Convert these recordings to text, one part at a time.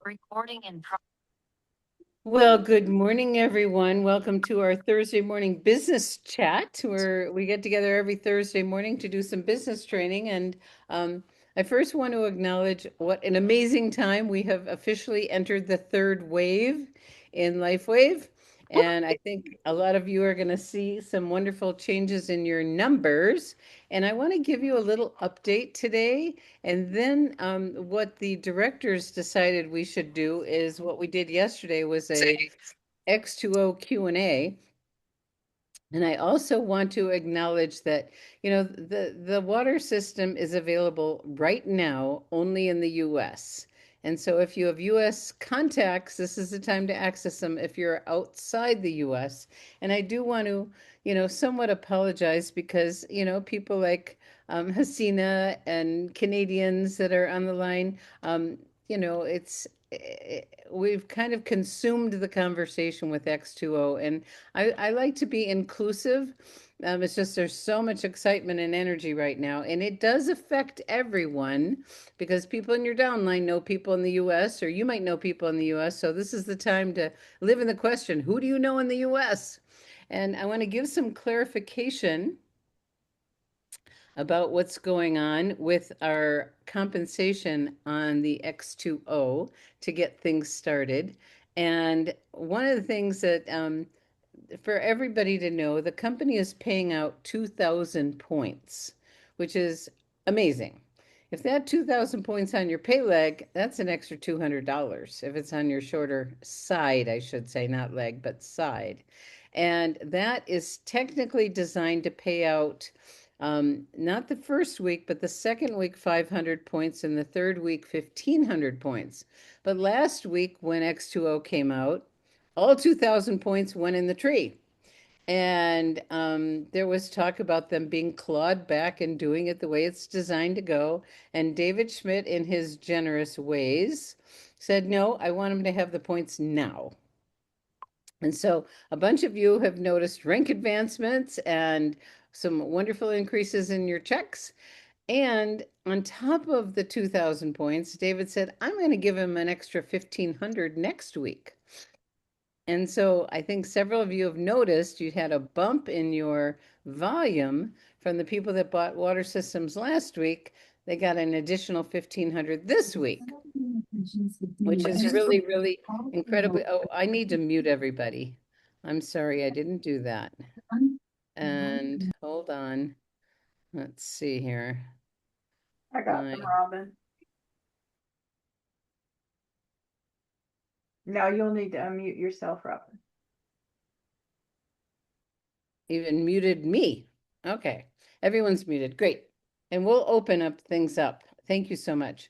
Recording in progress. Well, good morning, everyone. Welcome to our Thursday morning business chat, where we get together every Thursday morning to do some business training. And I first want to acknowledge what an amazing time we have officially entered the third wave in LifeWave. And I think a lot of you are going to see some wonderful changes in your numbers. And I want to give you a little update today. And then what the directors decided we should do is what we did yesterday was a X2O Q&A. And I also want to acknowledge that, the water system is available right now only in the US. And so if you have US contacts, this is the time to access them if you're outside the US. And I do want to, somewhat apologize because, people like Hasina and Canadians that are on the line, it's we've kind of consumed the conversation with X2O, and I like to be inclusive. It's just there's so much excitement and energy right now, and it does affect everyone because people in your downline know people in the US, or you might know people in the US. So this is the time to live in the question, who do you know in the US? And I want to give some clarification about what's going on with our compensation on the X2O to get things started. And one of the things that for everybody to know, the company is paying out 2,000 points, which is amazing. If that 2,000 points on your pay leg, that's an extra $200. If it's on your shorter side, I should say, not leg, but side. And that is technically designed to pay out not the first week, but the second week, 500 points, and the third week, 1,500 points. But last week, when X2O came out, all 2,000 points went in the tree. And there was talk about them being clawed back and doing it the way it's designed to go. And David Schmidt, in his generous ways, said, no, I want them to have the points now. And so a bunch of you have noticed rank advancements and some wonderful increases in your checks. And on top of the 2,000 points, David said, I'm going to give him an extra 1,500 next week. And so I think several of you have noticed you had a bump in your volume from the people that bought water systems last week. They got an additional 1,500 this week, which is really, really incredibly. Oh, I need to mute everybody. I'm sorry, I didn't do that. And hold on. Let's see here. I got My them, Robin. Now you'll need to unmute yourself, Robin. even muted me. Okay, everyone's muted. Great. And we'll open up things up. Thank you so much.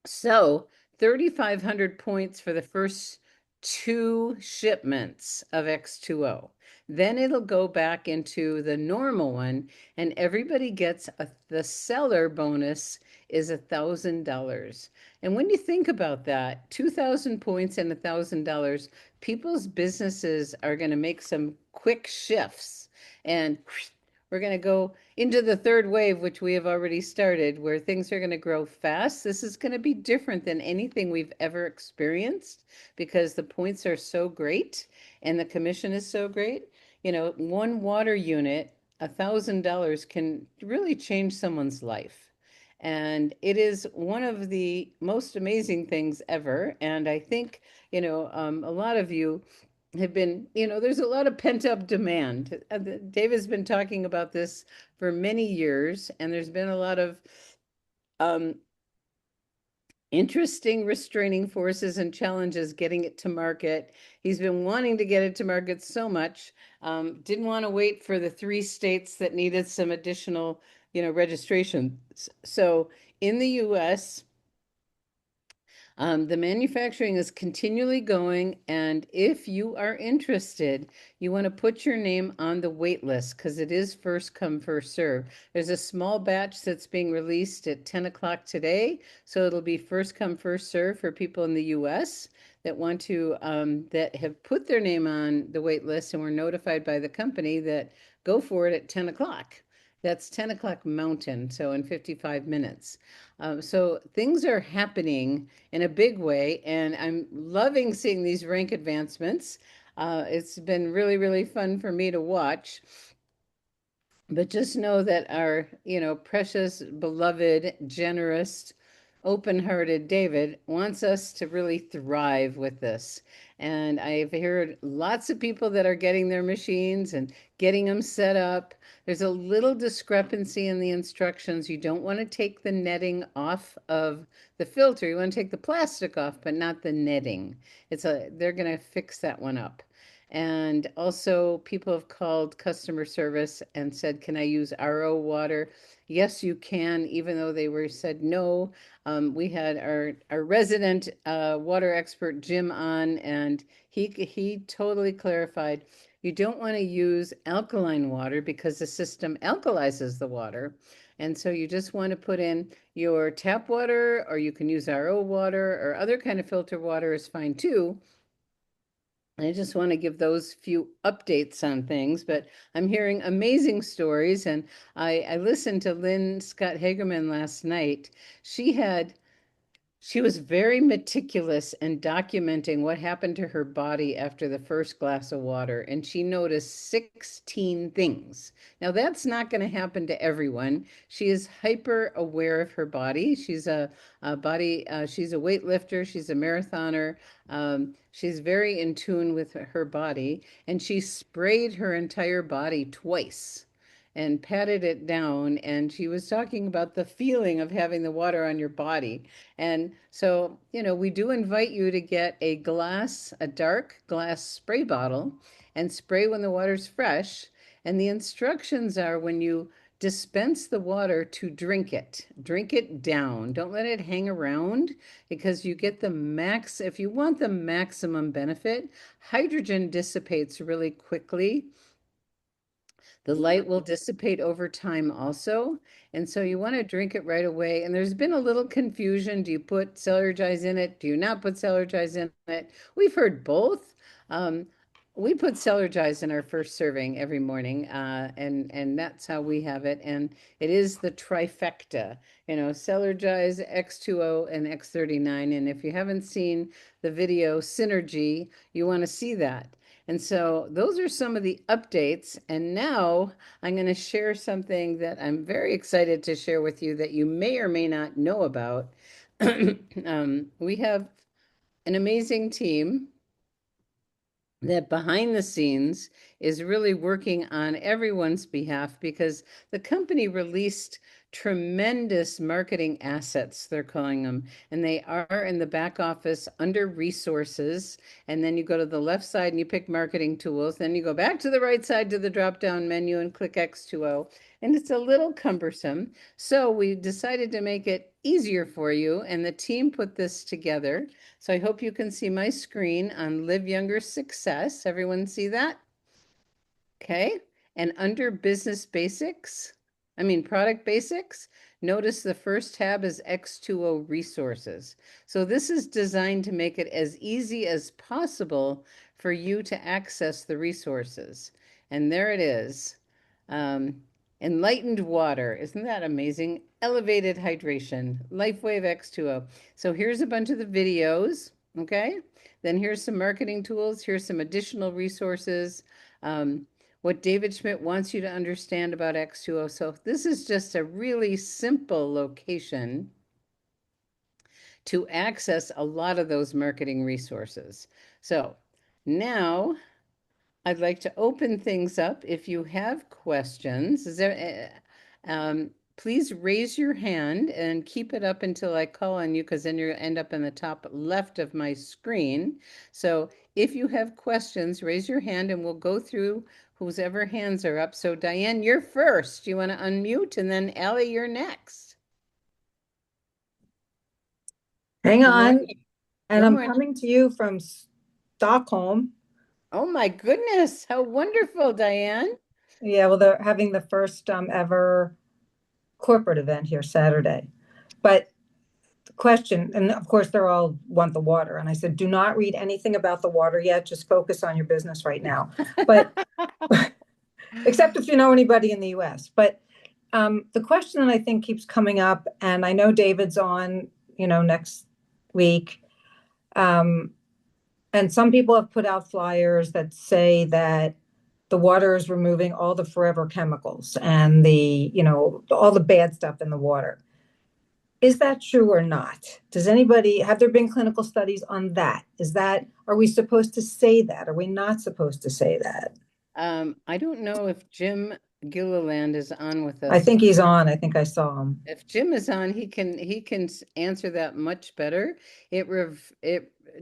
So 3,500 points for the first two shipments of X2O. Then it'll go back into the normal one, and everybody gets the seller bonus is $1,000. And when you think about that, 2,000 points and $1,000, people's businesses are going to make some quick shifts. And we're going to go into the third wave, which we have already started, where things are going to grow fast. This is going to be different than anything we've ever experienced because the points are so great and the commission is so great. One water unit, $1,000 can really change someone's life. And it is one of the most amazing things ever. And I think, a lot of you have been, there's a lot of pent up demand. Dave has been talking about this for many years, and there's been a lot of um, interesting restraining forces and challenges getting it to market. He's been wanting to get it to market so much, didn't want to wait for the three states that needed some additional, registration. So in the US, the manufacturing is continually going, and if you are interested, you want to put your name on the wait list because it is first come, first serve. There's a small batch that's being released at 10 o'clock today, so it'll be first come, first serve for people in the US that want to, that have put their name on the wait list and were notified by the company that go for it at 10 o'clock. That's 10 o'clock Mountain, so in 55 minutes. So things are happening in a big way, and I'm loving seeing these rank advancements. It's been really, really fun for me to watch. But just know that our, precious, beloved, generous, open-hearted David wants us to really thrive with this. And I've heard lots of people that are getting their machines and getting them set up. There's a little discrepancy in the instructions. You don't want to take the netting off of the filter. You want to take the plastic off, but not the netting. They're going to fix that one up. And also, people have called customer service and said, "Can I use RO water?" Yes, you can, even though they were said no. We had our resident water expert Jim on, and he totally clarified. You don't want to use alkaline water because the system alkalizes the water. And so you just want to put in your tap water, or you can use RO water, or other kind of filter water is fine too. I just want to give those few updates on things, but I'm hearing amazing stories. And I listened to Lynn Scott Hagerman last night. She had she was very meticulous in documenting what happened to her body after the first glass of water, and she noticed 16 things. Now, that's not going to happen to everyone. She is hyper aware of her body. She's a weightlifter, she's a marathoner. She's very in tune with her body, and she sprayed her entire body twice and patted it down. And she was talking about the feeling of having the water on your body. And so, we do invite you to get a dark glass spray bottle and spray when the water's fresh. And the instructions are when you dispense the water to drink it down. Don't let it hang around because you get if you want the maximum benefit, hydrogen dissipates really quickly. The light will dissipate over time also. And so you want to drink it right away. And there's been a little confusion. Do you put Celergize in it? Do you not put Celergize in it? We've heard both. Um, we put Celergize in our first serving every morning, and that's how we have it. And it is the trifecta, Celergize, X2O, and X39. And if you haven't seen the video Synergy, you want to see that. And so those are some of the updates. And now I'm going to share something that I'm very excited to share with you that you may or may not know about. We have an amazing team that behind the scenes is really working on everyone's behalf because the company released tremendous marketing assets, they're calling them, and they are in the back office under resources. And then you go to the left side and you pick marketing tools. Then you go back to the right side to the drop down menu and click X2O. And it's a little cumbersome. So we decided to make it easier for you, and the team put this together. So I hope you can see my screen on Live Younger Success. Everyone see that? Okay. And under Business Basics, Product Basics, notice the first tab is X2O Resources. So this is designed to make it as easy as possible for you to access the resources. And there it is. Enlightened water. Isn't that amazing? Elevated hydration. LifeWave X2O. So here's a bunch of the videos. Okay. Then here's some marketing tools. Here's some additional resources. What David Schmidt wants you to understand about X2O. So this is just a really simple location to access a lot of those marketing resources. So now I'd like to open things up. If you have questions, please raise your hand and keep it up until I call on you, because then you end up in the top left of my screen. So if you have questions, raise your hand and we'll go through whoever hands are up. So Diane, you're first. You want to unmute, and then Allie, you're next. Hang Good on. morning. And Good I'm morning. coming to you from Stockholm. Oh my goodness, how wonderful, Diane. Yeah, well, they're having the first ever corporate event here Saturday. But the question, and of course, they're all want the water. And I said, do not read anything about the water yet. Just focus on your business right now. But except if you know anybody in the US. But The question that I think keeps coming up, and I know David's on, next week. And some people have put out flyers that say that the water is removing all the forever chemicals and all the bad stuff in the water. Is that true or not? Have there been clinical studies on that? Are we supposed to say that? Are we not supposed to say that? I don't know if Jim Gilliland is on with I us. think he's on. I think I saw him. If Jim is on, he can answer that much better.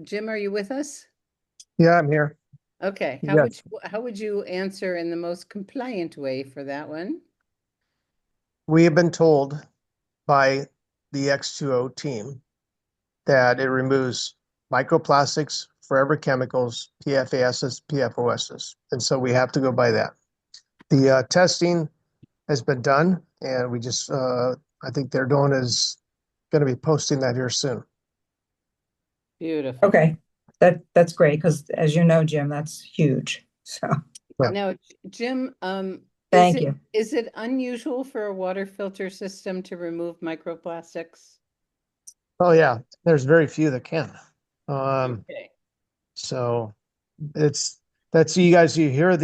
Jim, are you with us? Yeah, I'm here. Okay. Yes. How would you answer in the most compliant way for that one? We have been told by the X2O team that it removes microplastics, forever chemicals, PFASs, PFOSs. And so we have to go by that. The testing has been done, and we just, I think they're going to be posting that here soon. Beautiful. Okay. That's great because, as you know, Jim, that's huge. So Yeah. Now, Jim, thank you. is it unusual for a water filter system to remove microplastics? Oh, yeah. There's very few that can. Okay. So you guys, you hear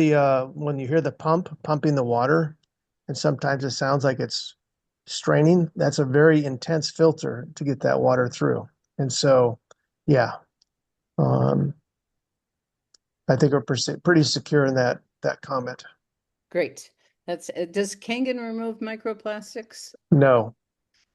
when you hear the pumping the water, and sometimes it sounds like it's straining. That's a very intense filter to get that water through. And so, yeah, I think we're pretty secure in that comment. Great. Does Kangen remove microplastics? No.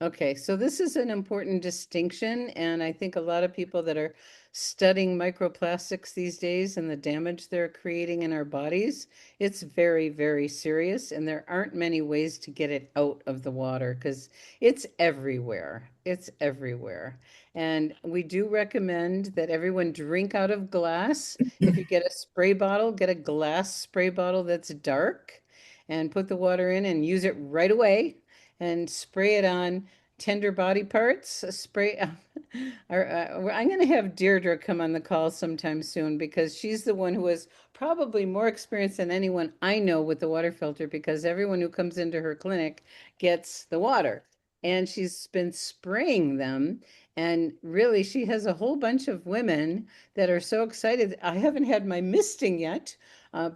Okay, so this is an important distinction, and I think a lot of people that are studying microplastics these days and the damage they're creating in our bodies, it's very, very serious, and there aren't many ways to get it out of the water because it's everywhere. It's everywhere. And we do recommend that everyone drink out of glass. If you get a spray bottle, get a glass spray bottle that's dark and put the water in and use it right away and spray it on tender body parts. I'm going to have Deirdre come on the call sometime soon because she's the one who has probably more experience than anyone I know with the water filter because everyone who comes into her clinic gets the water. And she's been spraying them. And really, she has a whole bunch of women that are so excited. I haven't had my misting yet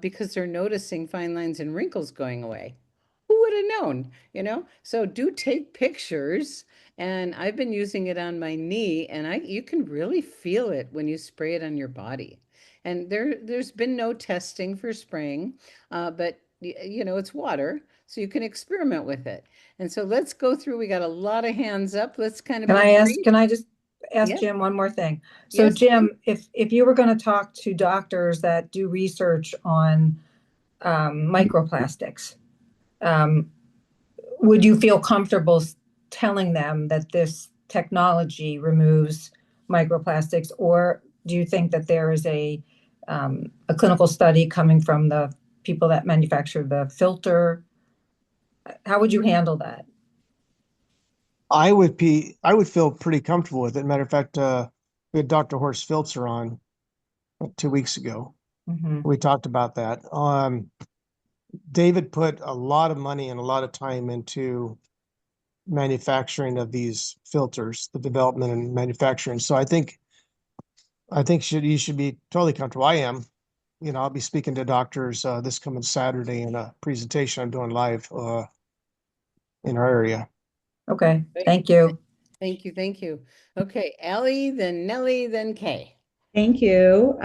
because they're noticing fine lines and wrinkles going away. Who would have known? So do take pictures. And I've been using it on my knee, and you can really feel it when you spray it on your body. And there's been no testing for spraying, but it's water, so you can experiment with it. And so let's go through. We got a lot of hands up. Let's kind of be brief. Can I just ask Yeah. Jim one more thing? So Yes. Jim, if you were going to talk to doctors that do research on microplastics, would you feel comfortable telling them that this technology removes microplastics, or do you think that there is a clinical study coming from the people that manufacture the filter? How would you handle that? I would feel pretty comfortable with it. Matter of fact, we had Dr. Horst Filzer on 2 weeks ago. Mm-hmm. We talked about that. David put a lot of money and a lot of time into manufacturing of these filters, the development and manufacturing. So I think you should be totally comfortable. I am. I'll be speaking to doctors this coming Saturday in a presentation I'm doing live in our area. Okay, thank you. Thank you. Thank you. Okay, Allie, then Nellie, then Kay. Thank you.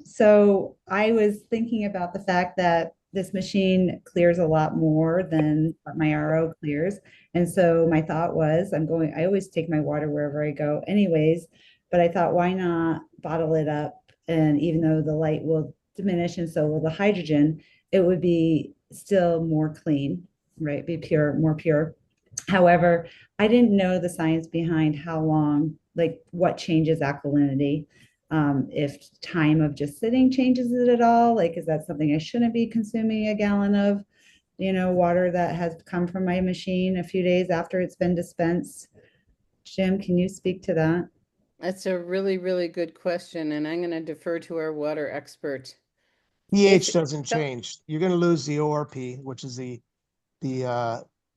So I was thinking about the fact that this machine clears a lot more than what my RO clears. And so my thought was, I always take my water wherever I go anyways, but I thought, why not bottle it up? And even though the light will diminish and so will the hydrogen, it would be still more clean, right? Be pure, more pure. However, I didn't know the science behind how long, like what changes alkalinity. If time of just sitting changes it at all, like, is that something I shouldn't be consuming a gallon of, water that has come from my machine a few days after it's been dispensed? Jim, can you speak to that? That's a really, really good question, and I'm going to defer to our water expert. pH doesn't change. You're going to lose the ORP, which is the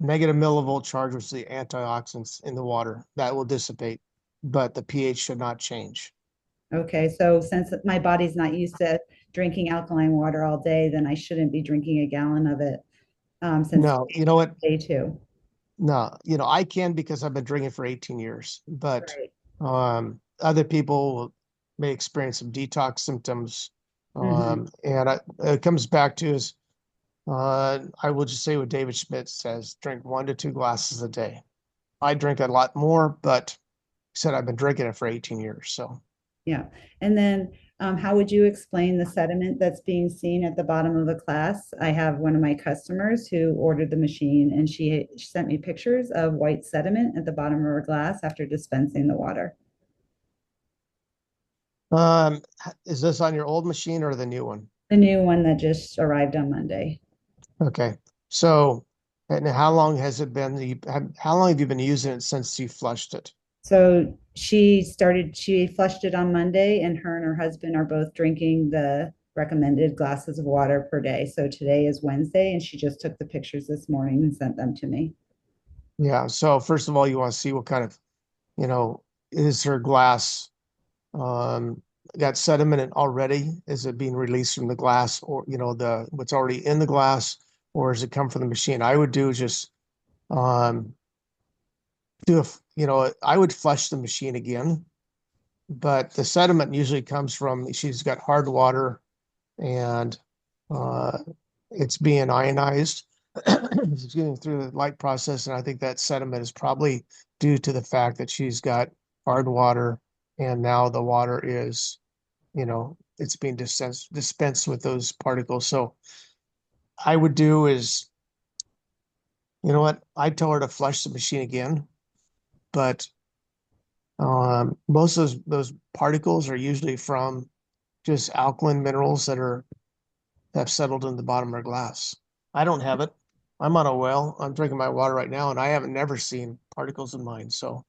negative millivolt charge, which is the antioxidants in the water, that will dissipate, but the pH should not change. Okay, so since my body's not used to drinking alkaline water all day, then I shouldn't be drinking a gallon of it since No, you know what? day two. No, I can because I've been drinking for 18 years, but Right. other people may experience some detox symptoms. Mhm. And it comes back to is I will just say what David Schmidt says, drink 1 to 2 glasses a day. I drink a lot more, but he said I've been drinking it for 18 years. So Yeah. And then how would you explain the sediment that's being seen at the bottom of the glass? I have one of my customers who ordered the machine and she sent me pictures of white sediment at the bottom of her glass after dispensing the water. um, is this on your old machine or the new one? The new one that just arrived on Monday. Okay. So, and how long has it been? How long have you been using it since you flushed it? So she flushed it on Monday, and her husband are both drinking the recommended glasses of water per day. So today is Wednesday, and she just took the pictures this morning and sent them to me. Yeah. So first of all, you want to see what kind of, is her glass um got sediment in already? Is it being released from the glass, or the what's already in the glass, or does it come from the machine? I would do just um do a I would flush the machine again, but the sediment usually comes from she's got hard water and uh it's being ionized. It's getting through the light process, and I think that sediment is probably due to the fact that she's got hard water, and now the water is, it's being dispensed with those particles. So I would do is, you know what? I'd tell her to flush the machine again, but most of those particles are usually from just alkaline minerals that have settled in the bottom of our glass. I don't have it. I'm on a well. I'm drinking my water right now, and I haven't never seen particles in mine. So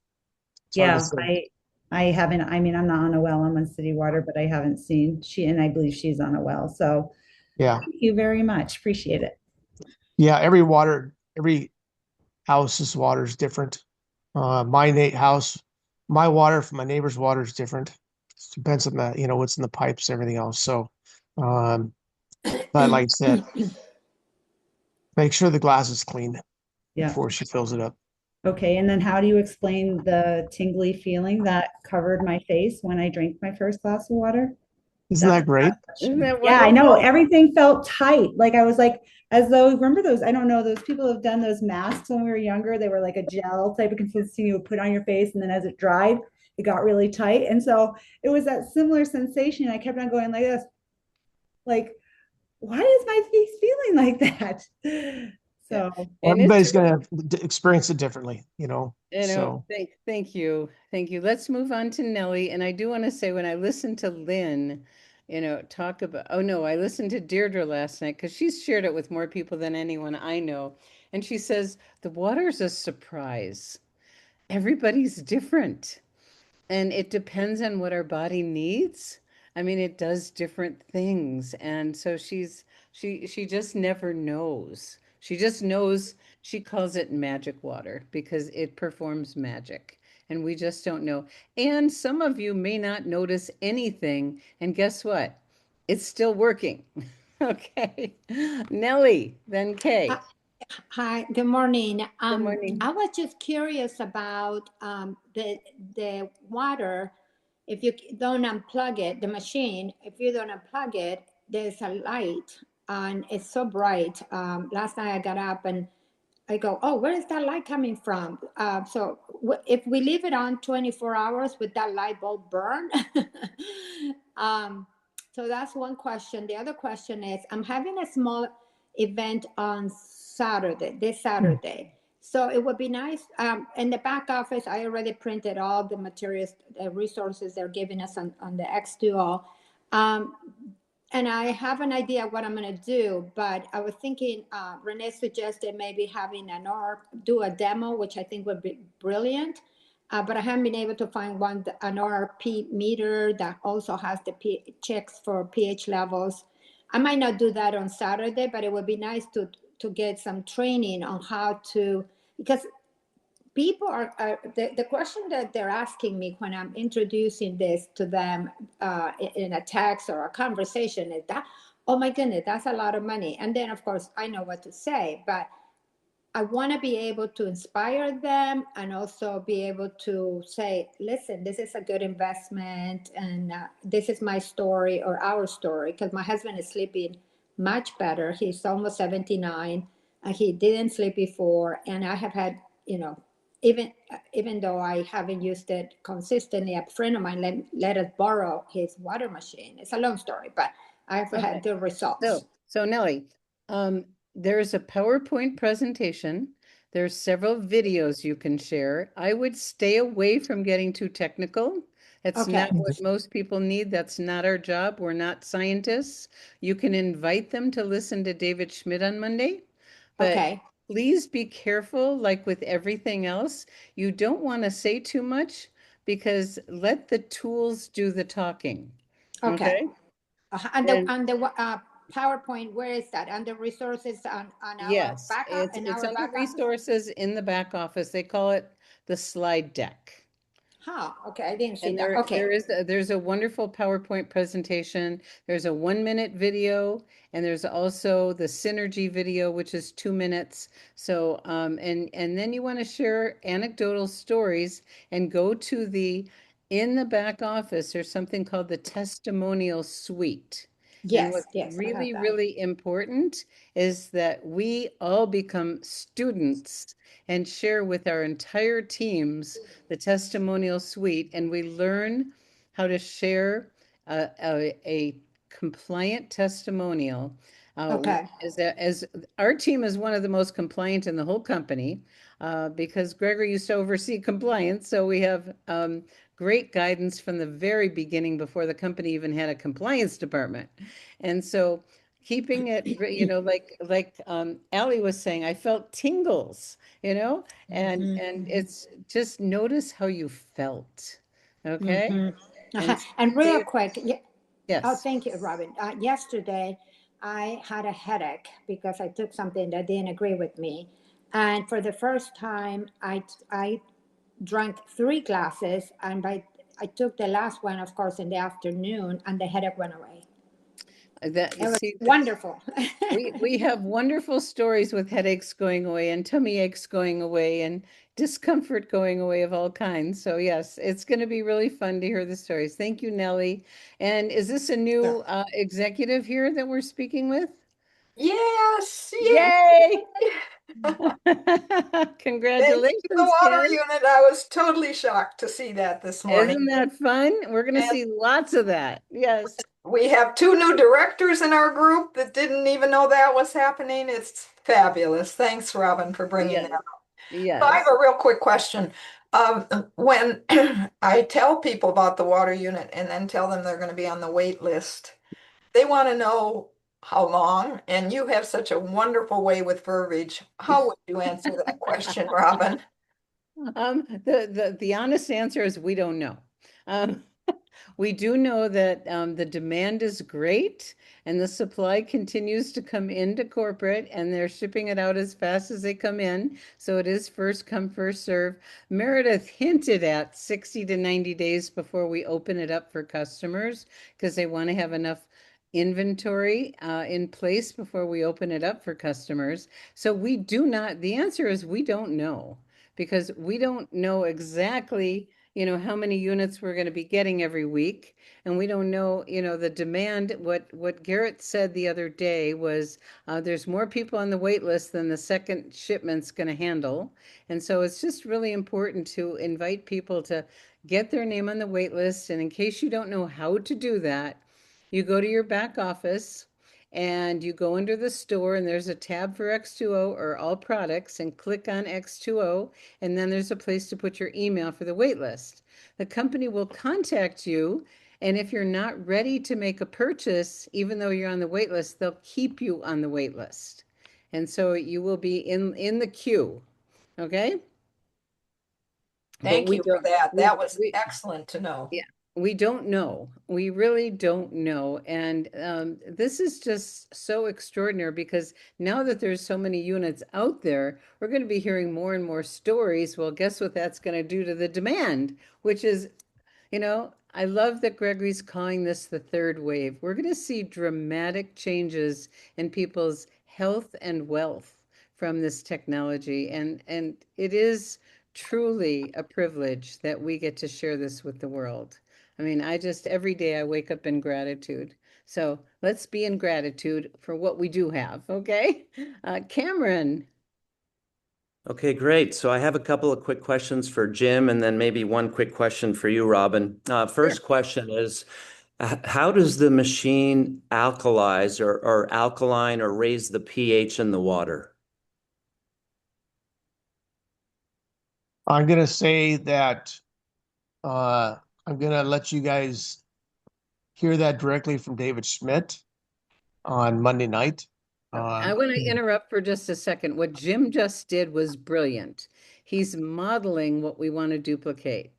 it's hard to Yeah, say. I haven't, I mean, I'm not on a well, I'm on city water, but I haven't seen and I believe she's on a well. So Yeah. thank you very much. Appreciate it. Yeah. Every house's water is different. My water from my neighbor's water is different. It depends on what's in the pipes, and everything else. So, um, but like I said, make sure the glass is clean Yeah. before she fills it up. Okay. And then how do you explain the tingly feeling that covered my face when I drank my first glass of water? Isn't That's that great? Isn't that yeah, I know. wonderful? Everything felt tight. Like I was like, as though, remember those, I don't know, those people who have done those masks when we were younger. They were like a gel type of consistency you would put on your face. And then as it dried, it got really tight. And so it was that similar sensation. I kept on going like this, like, why is my face feeling like that? Yeah. So, And it's, Everybody's going to experience it differently, so. thank you. Thank you. Let's move on to Nellie. And I do want to say, when I listened to Lynn, talk about, oh no, I listened to Deirdre last night because she's shared it with more people than anyone I know. And she says, the water's a surprise. Everybody's different. And it depends on what our body needs. I mean, it does different things. And so she just never knows. She just knows. She calls it magic water because it performs magic. And we just don't know. And some of you may not notice anything. And guess what? It's still working. Okay. Nellie, then Kay. Hi, good morning. Good morning. I was just curious about the water. If you don't unplug it, the machine, if you don't unplug it, there's a light and it's so bright. Last night I got up and I go, oh, where is that light coming from? So if we leave it on 24 hours, would that light bulb burn? So that's one question. The other question is, I'm having a small event on Saturday, this Saturday. So it would be nice. In the back office, I already printed all the materials, the resources they're giving us on the X2O. And I have an idea what I'm going to do, but I was thinking, Renee suggested maybe having do a demo, which I think would be brilliant. But I haven't been able to find an RP meter that also has the checks for pH levels. I might not do that on Saturday, but it would be nice to get some training on how to, because people are the question that they're asking me when I'm introducing this to them in a text or a conversation is that, oh my goodness, that's a lot of money. And then of course I know what to say, but I want to be able to inspire them and also be able to say, listen, this is a good investment and this is my story or our story, because my husband is sleeping much better. He's almost 79 and he didn't sleep before. And I have had, even though I haven't used it consistently, a friend of mine let us borrow his water machine. It's a long story, but I've had good results. So Nellie, there's a PowerPoint presentation. There's several videos you can share. I would stay away from getting too technical. That's Okay. not what most people need. That's not our job. We're not scientists. You can invite them to listen to David Schmidt on Monday, but Okay. please be careful, like with everything else. You don't want to say too much because let the tools do the talking. Okay. And And the PowerPoint, where is that? And the resources on our yes, backup, in it's our under back office? resources in the back office. They call it the slide deck. Huh, okay, I didn't see And that. Okay, there's a wonderful PowerPoint presentation. There's a 1 minute video, and there's also the synergy video, which is 2 minutes. So and then you want to share anecdotal stories and go to in the back office, there's something called the testimonial suite. And yes, what's yes, I have really, that. really important is that we all become students and share with our entire teams the testimonial suite, and we learn how to share a compliant testimonial. Okay, As our team is one of the most compliant in the whole company, because Gregory used to oversee compliance, so we have great guidance from the very beginning before the company even had a compliance department. And so keeping it, Allie was saying, I felt tingles, and it's just notice how you felt. Okay. mm-hmm. And And say real it, quick, oh, yes. thank you, Robin. Yesterday, I had a headache because I took something that didn't agree with me. And for the first time, I drank 3 glasses, and I took the last one, of course, in the afternoon, and the headache went away. That It was see, wonderful. we have wonderful stories with headaches going away and tummy aches going away and discomfort going away of all kinds. So yes, it's going to be really fun to hear the stories. Thank you, Nellie. And is this a new executive here that we're speaking with? Yes, yes. Yay! Thank you, the Congratulations, water Ken. unit. I was totally shocked to see that this morning. Isn't that fun? We're going to And see lots of that. Yes. we have 2 new directors in our group that didn't even know that was happening. It's fabulous. Thanks, Robin, for bringing that Yes. up. So I have Yes. a real quick question. When I tell people about the water unit and then tell them they're going to be on the wait list, they want to know how long, and you have such a wonderful way with verbiage. How would you answer that question, Robin? The honest answer is we don't know. Um, we do know that the demand is great and the supply continues to come into corporate and they're shipping it out as fast as they come in. So it is first come, first serve. Meredith hinted at 60 to 90 days before we open it up for customers because they want to have enough inventory in place before we open it up for customers. So we do not, the answer is we don't know because we don't know exactly, how many units we're going to be getting every week. And we don't know, the demand. What Garrett said the other day was there's more people on the wait list than the second shipment's going to handle. And so it's just really important to invite people to get their name on the wait list. And in case you don't know how to do that, you go to your back office and you go under the store and there's a tab for X2O or all products and click on X2O, and then there's a place to put your email for the wait list. The company will contact you, and if you're not ready to make a purchase, even though you're on the wait list, they'll keep you on the wait list. And so you will be in the queue. Okay? But Thank we you for don't that. we That was we excellent to know. yeah. We don't know. We really don't know. And this is just so extraordinary because now that there's so many units out there, we're going to be hearing more and more stories. Well, guess what that's going to do to the demand, which is, I love that Gregory's calling this the third wave. We're going to see dramatic changes in people's health and wealth from this technology. And it is truly a privilege that we get to share this with the world. I mean, every day I wake up in gratitude. So let's be in gratitude for what we do have, okay? Cameron. Okay, great. So I have a couple of quick questions for Jim and then maybe one quick question for you, Robin. First question is, how does the machine alkalize or alkaline or raise the pH in the water? I'm gonna say that I'm gonna let you guys hear that directly from David Schmidt on Monday night. I want to interrupt for just a second. What Jim just did was brilliant. He's modeling what we want to duplicate.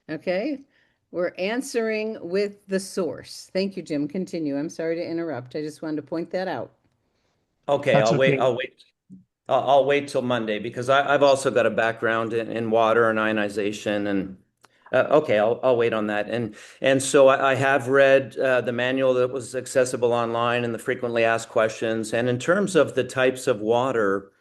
Okay? We're answering with the source. Thank you, Jim. Continue. I'm sorry to interrupt. I just wanted to point that out. Okay, That's okay. I'll wait till Monday because I've also got a background in water and ionization and okay, I'll wait on that. And so I have read the manual that was accessible online and the frequently asked questions. And in terms of the types of water,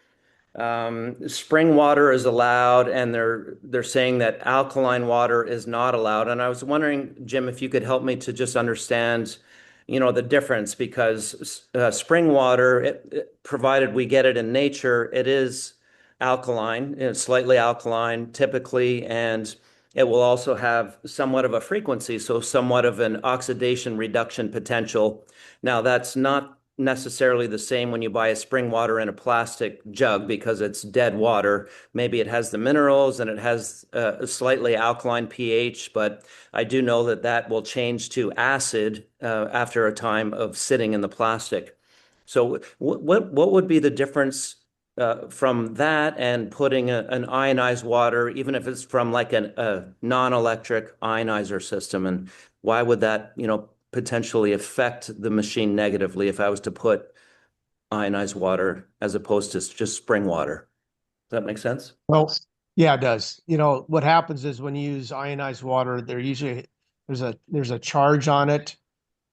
spring water is allowed, and they're saying that alkaline water is not allowed. And I was wondering, Jim, if you could help me to just understand, the difference, because spring water, provided we get it in nature, it is alkaline, slightly alkaline typically, and it will also have somewhat of a frequency, so somewhat of an oxidation reduction potential. Now, that's not necessarily the same when you buy a spring water in a plastic jug because it's dead water. Maybe it has the minerals and it has a slightly alkaline pH, but I do know that that will change to acid after a time of sitting in the plastic. So what would be the difference from that and putting an ionized water, even if it's from like a non-electric ionizer system? And why would that, potentially affect the machine negatively if I was to put ionized water as opposed to just spring water? Does that make sense? Well, yeah, it does. What happens is when you use ionized water, there's a charge on it.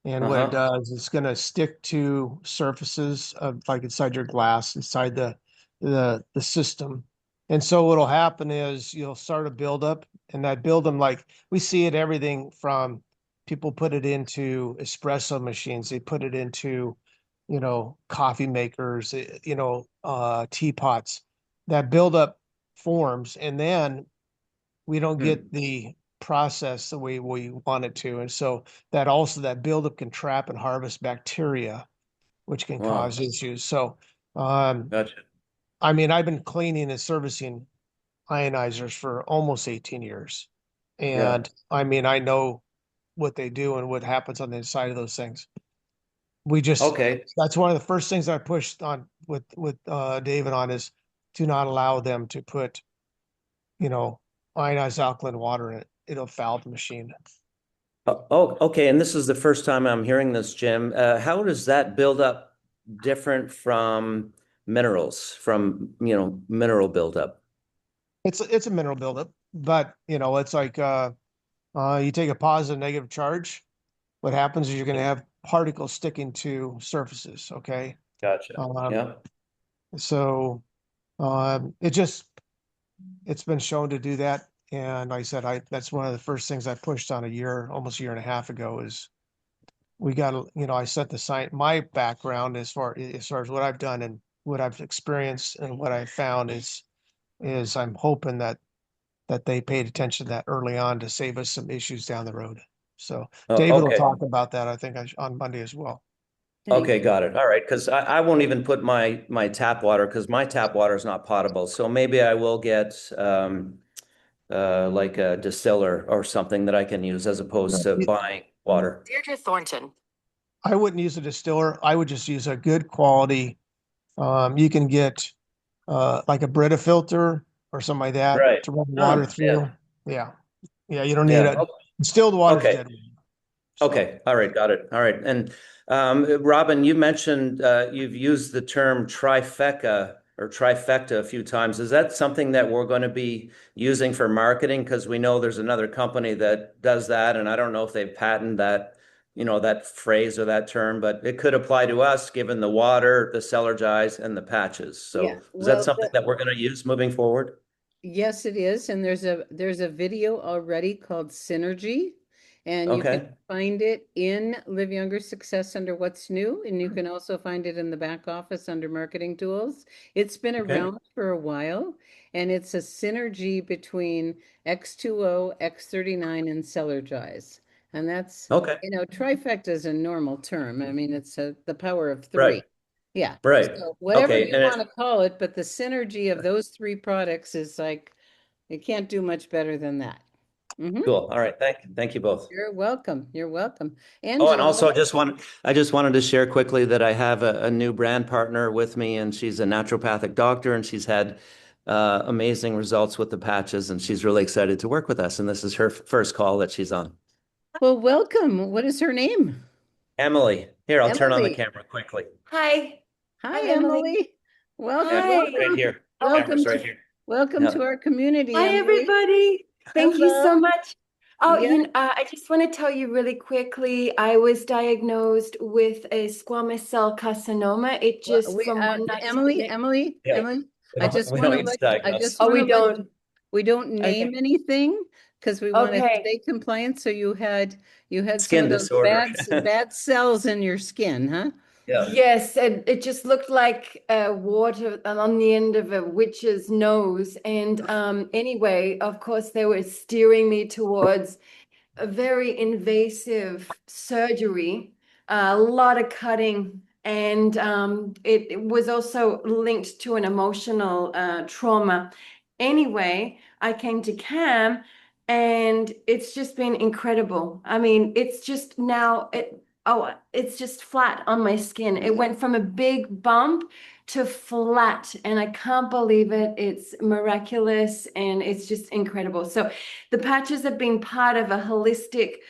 And what it does, it's going to stick to surfaces of like inside your glass, inside the system. And so what'll happen is you'll start a buildup, and that buildup, like we see it everything from people put it into espresso machines, they put it into, coffee makers, teapots. That buildup forms, and then we don't get the process the way we want it to. And so that buildup can trap and harvest bacteria, which can cause issues. So, Gotcha. I mean, I've been cleaning and servicing ionizers for almost 18 years. And I mean, I know what they do and what happens on the inside of those things. That's one of the first things I pushed on with David on is do not allow them to put, ionized alkaline water in it. It'll foul the machine. Oh, okay. And this is the first time I'm hearing this, Jim. How does that build up different from minerals, mineral buildup? It's a mineral buildup, but it's like you take a positive, negative charge. What happens is you're going to have particles sticking to surfaces. Okay. Gotcha. Yeah. So it's been shown to do that. And like I said, that's one of the first things I pushed on almost a year and a half ago is we got to, I set the science, my background as far as what I've done and what I've experienced and what I found is I'm hoping that they paid attention to that early on to save us some issues down the road. So David will talk about that, I think, on Monday as well. Okay, got it. All right, because I won't even put my tap water because my tap water is not potable. So maybe I will get like a distiller or something that I can use as opposed to buying water. Deirdre Thornton. I wouldn't use a distiller. I would just use a good quality. You can get like a Brita filter or something like that to run water through. Yeah. You don't need Distilled water's Okay. dead. So, Okay. All right. Got it. All right. And Robin, you mentioned you've used the term trifecta a few times. Is that something that we're going to be using for marketing? Because we know there's another company that does that, and I don't know if they've patented that, that phrase or that term, but it could apply to us given the water, the cellar dyes, and the patches. Yeah, So is that well, something that we're going to use moving forward? yes, it is. And there's a video already called Synergy, and you can Okay. find it in Live Younger Success under What's New, and you can also find it in the back office under Marketing Tools. It's been Okay. around for a while, and it's a synergy between X2O, X39, and cellar dyes. And that's, Okay. trifecta is a normal term. I mean, it's the power of three. Right. Yeah. Right. So whatever Okay. you And want to call it, but the synergy of those three products is like, you can't do much better than that. Hmm. cool. All right. Thank you both. You're welcome. You're welcome. Oh, and Angela, also I just wanted to share quickly that I have a new brand partner with me, and she's a naturopathic doctor, and she's had amazing results with the patches, and she's really excited to work with us. And this is her first call that she's on. well, welcome. What is her name? Emily, here, I'll turn on the Emily. camera quickly. Hi. Hi, Hi, Emily. Emily. Welcome, Hi. Right welcome. here. Welcome Camera's right to, here. welcome Yeah. to our community, Hi, Emily. everybody. Thank you so Hello. much. Oh, Yeah. I just want to tell you really quickly, I was diagnosed with a squamous cell carcinoma. It Well, just from one night to the Emily, next. Emily, Yeah. Emily, We I don't, just we want don't to need to I diagnose. just Oh, want we to let don't. we don't name Okay. anything because we want to Okay. stay compliant. So you had some Skin of those disorder. bad cells in your skin, huh? Yeah. Yes, and it just looked like water on the end of a witch's nose. And anyway, of course, they were steering me towards a very invasive surgery, a lot of cutting, and it was also linked to an emotional trauma. Anyway, I came to CAM, and it's just been incredible. I mean, it's just now it's just flat on my skin. It went from a big bump to flat, and I can't believe it. It's miraculous, and it's just incredible. So the patches have been part of a holistic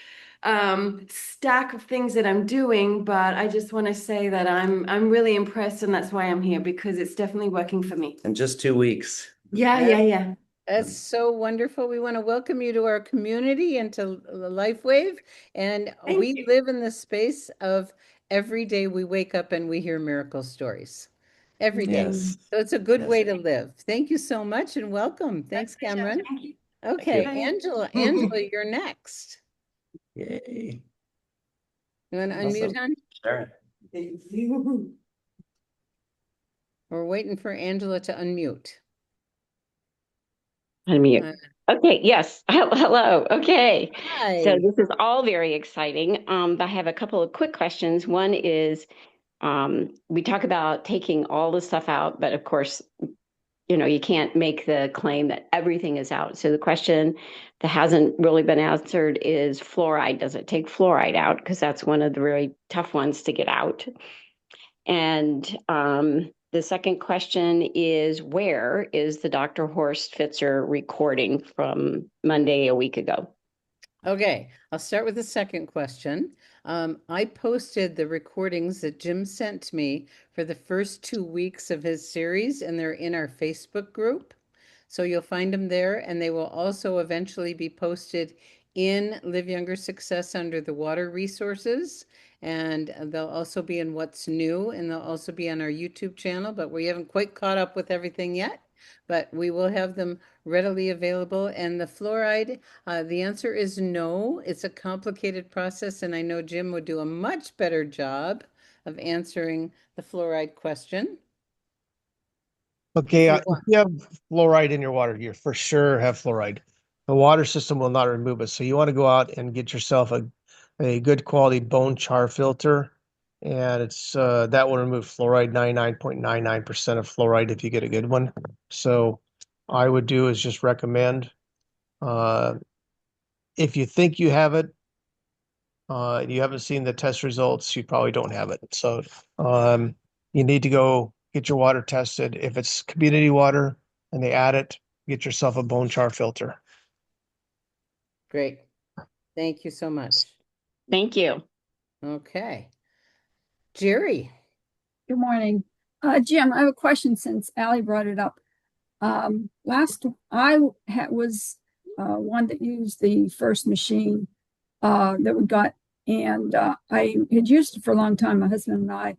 stack of things that I'm doing, but I just want to say that I'm really impressed, and that's why I'm here, because it's definitely working for me. In just 2 weeks. Yeah. That's so wonderful. We want to welcome you to our community and to LifeWave. And Thank we you. live in the space of every day we wake up and we hear miracle stories. Every day. Yes. So it's a good Yes. way to live. Thank you so much and welcome. Thanks, Cameron. Thank you. Okay, Thank Angela, you're next. Yay. You want to Awesome. unmute, hon? Sure. We're waiting for Angela to unmute. Unmute. Okay, yes. Hello. Okay. Hi. So this is all very exciting. I have a couple of quick questions. One is we talk about taking all the stuff out, but of course, you can't make the claim that everything is out. So the question that hasn't really been answered is fluoride. Does it take fluoride out? Because that's one of the really tough ones to get out. And the second question is, where is the Dr. Horst Fitzer recording from Monday a week ago? Okay, I'll start with the second question. I posted the recordings that Jim sent me for the first 2 weeks of his series, and they're in our Facebook group. So you'll find them there, and they will also eventually be posted in Live Younger Success under the water resources. And they'll also be in What's New, and they'll also be on our YouTube channel, but we haven't quite caught up with everything yet. But we will have them readily available. And the fluoride, the answer is no. It's a complicated process, and I know Jim would do a much better job of answering the fluoride question. okay, if you have fluoride in your water, you for sure have fluoride. The water system will not remove it. So you want to go out and get yourself a good quality bone char filter. And it's that will remove fluoride, 99.99% of fluoride if you get a good one. So I would do is just recommend if you think you have it, you haven't seen the test results, you probably don't have it. So you need to go get your water tested. If it's community water and they add it, get yourself a bone char filter. Great. Thank you so much. Thank you. Okay. Jerry. Good morning. Jim, I have a question since Allie brought it up. Last, was one that used the first machine that we got, and I had used it for a long time, my husband and I.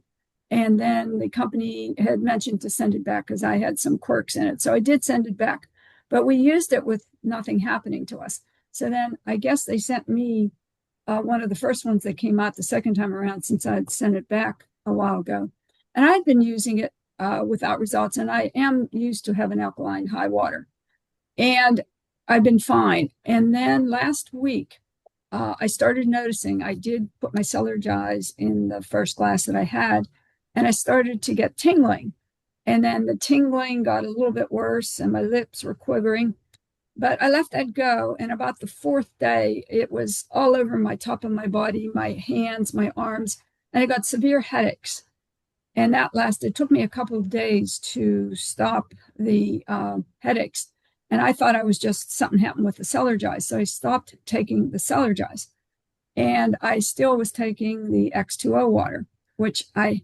And then the company had mentioned to send it back because I had some quirks in it. So I did send it back, but we used it with nothing happening to us. So then I guess they sent me one of the first ones that came out the second time around since I'd sent it back a while ago. And I'd been using it without results, and I am used to having alkaline high water. And I've been fine. And then last week, I started noticing I did put my Celergize in the first glass that I had, and I started to get tingling. And then the tingling got a little bit worse, and my lips were quivering. But I let that go. And about the fourth day, it was all over my top of my body, my hands, my arms, and I got severe headaches. And that lasted, it took me a couple of days to stop the headaches. And I thought I was just something happened with the Celergize. So I stopped taking the Celergize. And I still was taking the X2O water, which I'm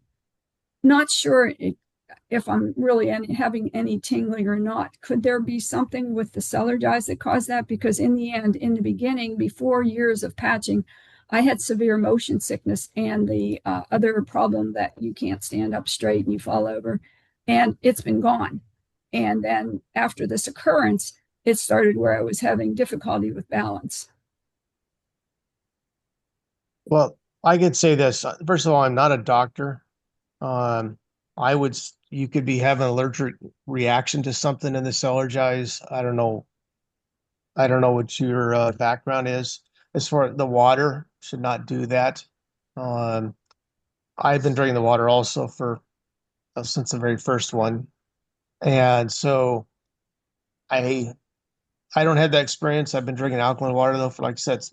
not sure if I'm really having any tingling or not. Could there be something with the Celergize that caused that? Because in the end, in the beginning, before years of patching, I had severe motion sickness and the other problem that you can't stand up straight and you fall over, and it's been gone. And then after this occurrence, it started where I was having difficulty with balance. Well, I could say this. First of all, I'm not a doctor. You could be having an allergic reaction to something in the Celergize. I don't know what your background is. As far as the water, should not do that. I've been drinking the water also for since the very first one, and so I don't have that experience. I've been drinking alkaline water though for, like I said,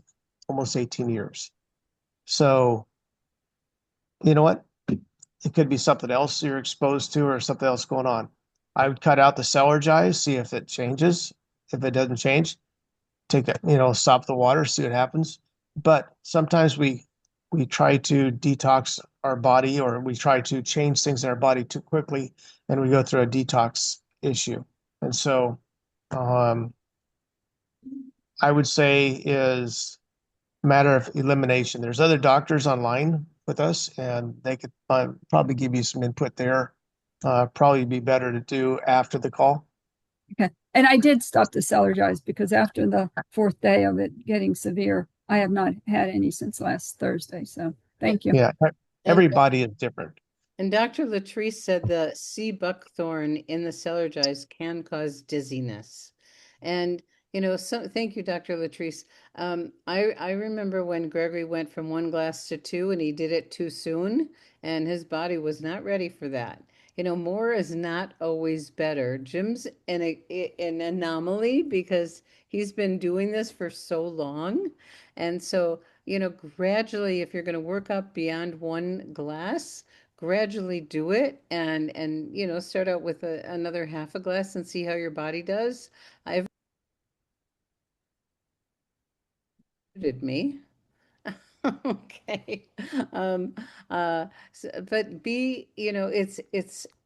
almost 18 years. So you know what? It could be something else you're exposed to or something else going on. I would cut out the Celergize, see if it changes. If it doesn't change, take that, stop the water, see what happens. But sometimes we try to detox our body, or we try to change things in our body too quickly, and we go through a detox issue. And so I would say is a matter of elimination. There's other doctors online with us, and they could probably give you some input there. Probably be better to do after the call. Okay. And I did stop the Celergize because after the fourth day of it getting severe, I have not had any since last Thursday. So thank you. Yeah, everybody is different. And Dr. Latrice said the sea buckthorn in the Celergize can cause dizziness. And, thank you, Dr. Latrice. I remember when Gregory went from one glass to two, and he did it too soon, and his body was not ready for that. More is not always better. Jim's an anomaly because he's been doing this for so long. And so, gradually, if you're going to work up beyond one glass, gradually do it and start out with another half a glass and see how your body does. I've muted me. Okay. But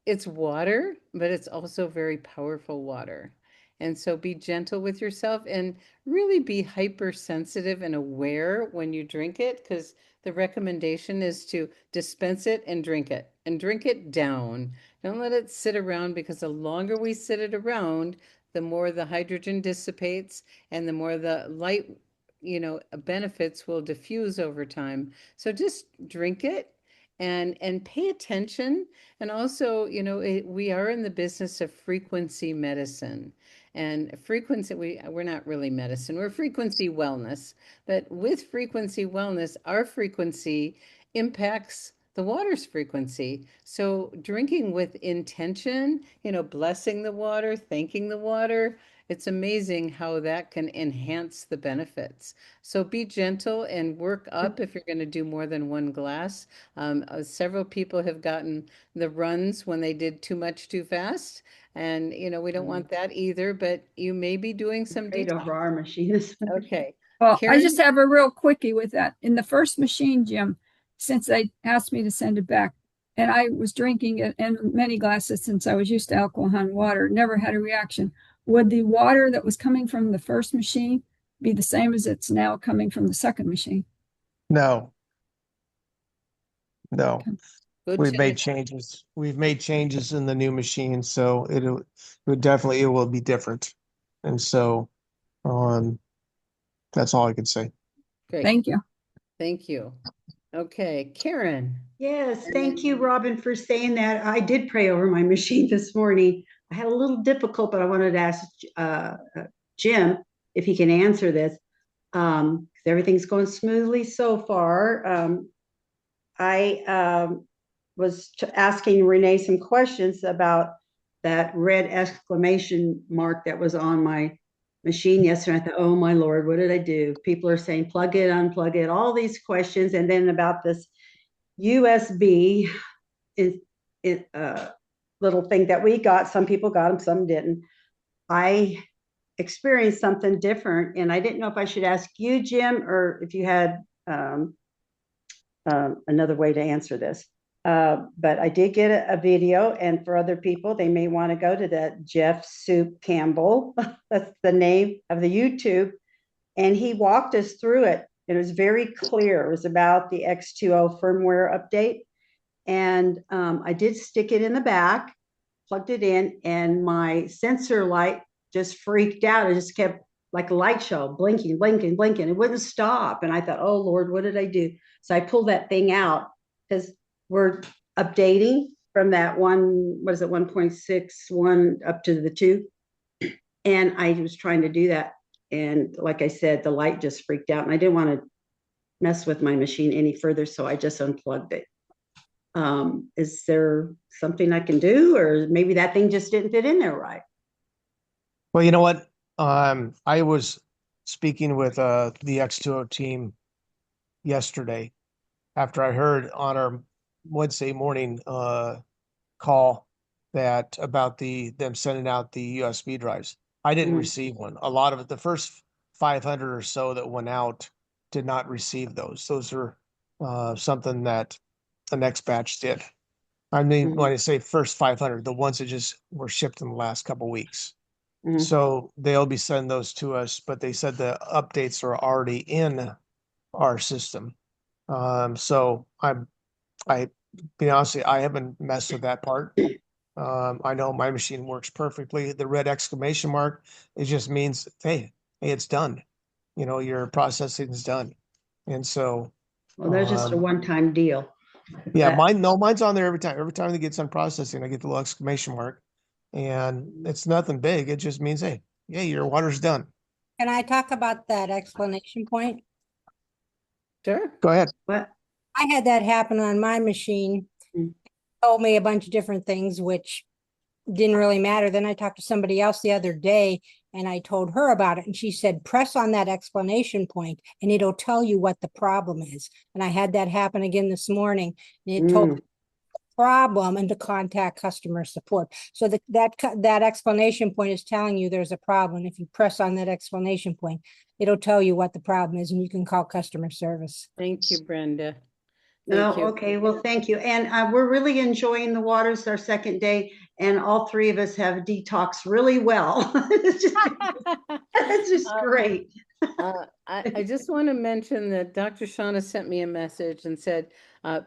it's water, but it's also very powerful water. And so be gentle with yourself and really be hypersensitive and aware when you drink it, because the recommendation is to dispense it and drink it down. Don't let it sit around, because the longer we sit it around, the more the hydrogen dissipates and the more the light benefits will diffuse over time. So just drink it and pay attention. And also, we are in the business of frequency medicine. And frequency, we're not really medicine, we're frequency wellness. But with frequency wellness, our frequency impacts the water's frequency. So drinking with intention, blessing the water, thanking the water, it's amazing how that can enhance the benefits. So be gentle and work up if you're going to do more than one glass. Several people have gotten the runs when they did too much too fast. And, we don't want that either, but you may be doing some Right over our machines. Okay. Well, I Karen? just have a real quickie with that. In the first machine, Jim, since they asked me to send it back, and I was drinking it in many glasses since I was used to alcohol and water, never had a reaction. Would the water that was coming from the first machine be the same as it's now coming from the second machine? No, no. Okay. Good We've to made know. changes. We've made changes in the new machine, so it will be different. And so, that's all I can say. Great. Thank you. Thank you. Okay, Karen. Yes, thank you, Robin, for saying that. I did pray over my machine this morning. I had a little difficult, but I wanted to ask Jim if he can answer this. 'Cause everything's going smoothly so far. I was asking Renee some questions about that red exclamation mark that was on my machine yesterday. I thought, oh my Lord, what did I do? People are saying plug it, unplug it, all these questions. And then about this USB little thing that we got. Some people got them, some didn't. I experienced something different, and I didn't know if I should ask you, Jim, or if you had another way to answer this. But I did get a video, and for other people, they may want to go to that Jeff Soup Campbell. That's the name of the YouTube. And he walked us through it. It was very clear. It was about the X2O firmware update. And I did stick it in the back, plugged it in, and my sensor light just freaked out. It just kept like a light show, blinking, blinking, blinking. It wouldn't stop. And I thought, oh Lord, what did I do? So I pulled that thing out because we're updating from that 1.61 up to the 2. And I was trying to do that. And like I said, the light just freaked out, and I didn't want to mess with my machine any further. So I just unplugged it. Is there something I can do, or maybe that thing just didn't fit in there right? Well, you know what? I was speaking with the X2O team yesterday after I heard on our Wednesday morning call that about them sending out the USB drives. I didn't receive one. A lot of it, the first 500 or so that went out, did not receive those. Those are something that the next batch did. I mean, when I say first 500, the ones that just were shipped in the last couple weeks. So they'll be sending those to us, but they said the updates are already in our system. So be honest with you, I haven't messed with that part. I know my machine works perfectly. The red exclamation mark, it just means, hey, it's done. Your processing is done. And so, well, that's just a one-time deal. Yeah, mine's on there every time. Every time it gets on processing, I get the little exclamation mark. And it's nothing big. It just means, hey, yeah, your water's done. Can I talk about that explanation point? Sure. Go ahead. What? I had that happen on my machine. Told me a bunch of different things, which didn't really matter. Then I talked to somebody else the other day, and I told her about it. And she said, press on that explanation point and it'll tell you what the problem is. And I had that happen again this morning. And it told me the problem and to contact customer support. So that explanation point is telling you there's a problem. If you press on that explanation point, it'll tell you what the problem is, and you can call customer service. Thank you, Brenda. Thank you. Okay, well, thank you. And we're really enjoying the waters our second day, and all three of us have detoxed really well. It's just great. I just want to mention that Dr. Shauna sent me a message and said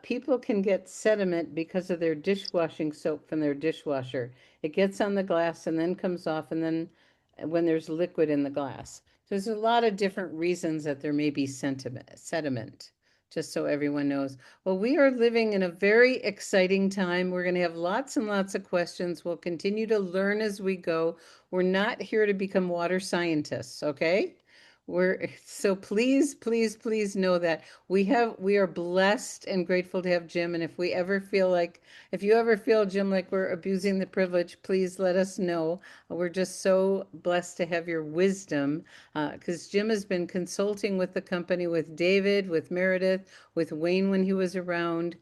people can get sediment because of their dishwashing soap from their dishwasher. It gets on the glass and then comes off, and then when there's liquid in the glass. So there's a lot of different reasons that there may be sediment, just so everyone knows. Well, we are living in a very exciting time. We're going to have lots and lots of questions. We'll continue to learn as we go. We're not here to become water scientists, okay? So please, please, please know that we are blessed and grateful to have Jim. And if you ever feel, Jim, like we're abusing the privilege, please let us know. We're just so blessed to have your wisdom, because Jim has been consulting with the company, with David, with Meredith, with Wayne when he was around,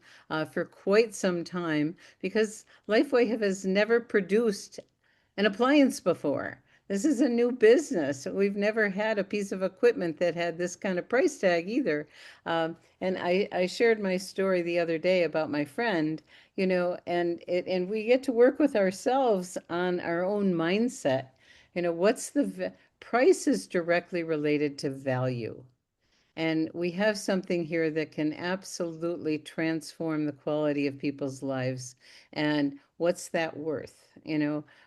for quite some time, because Lifeway has never produced an appliance before. This is a new business. We've never had a piece of equipment that had this kind of price tag either. And I shared my story the other day about my friend, and we get to work with ourselves on our own mindset. What's the price is directly related to value. And we have something here that can absolutely transform the quality of people's lives. And what's that worth?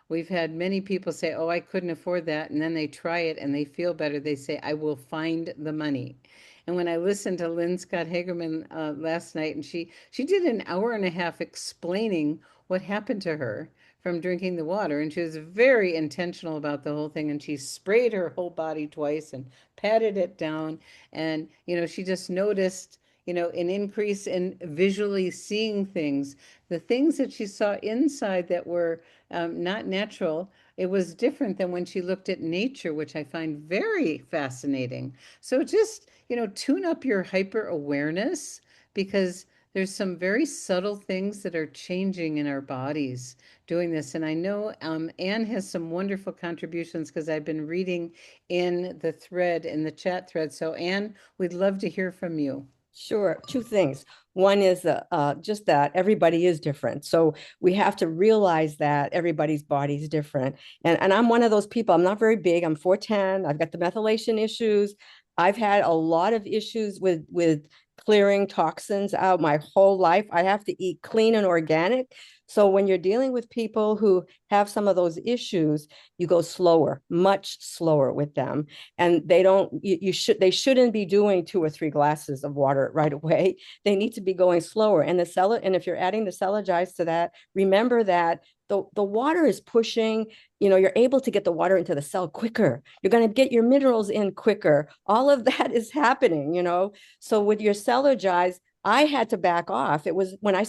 We've had many people say, "Oh, I couldn't afford that." And then they try it and they feel better. They say, "I will find the money." And when I listened to Lynn Scott Hagerman last night, and she did an hour and a half explaining what happened to her from drinking the water, and she was very intentional about the whole thing, and she sprayed her whole body twice and patted it down, and she just noticed an increase in visually seeing things, the things that she saw inside that were not natural. It was different than when she looked at nature, which I find very fascinating. So just tune up your hyper awareness, because there's some very subtle things that are changing in our bodies doing this. And I know Anne has some wonderful contributions, because I've been reading in the thread, in the chat thread. So Anne, we'd love to hear from you. Sure. Two things. One is just that everybody is different. So we have to realize that everybody's body is different. And I'm one of those people. I'm not very big. I'm 4'10". I've got the methylation issues. I've had a lot of issues with clearing toxins out my whole life. I have to eat clean and organic. So when you're dealing with people who have some of those issues, you go slower, much slower with them. And they shouldn't be doing 2 or 3 glasses of water right away. They need to be going slower. And if you're adding the Cellulose to that, remember that the water is pushing, you're able to get the water into the cell quicker. You're going to get your minerals in quicker. All of that is happening, So with your Cellulose, I had to back off. It was when I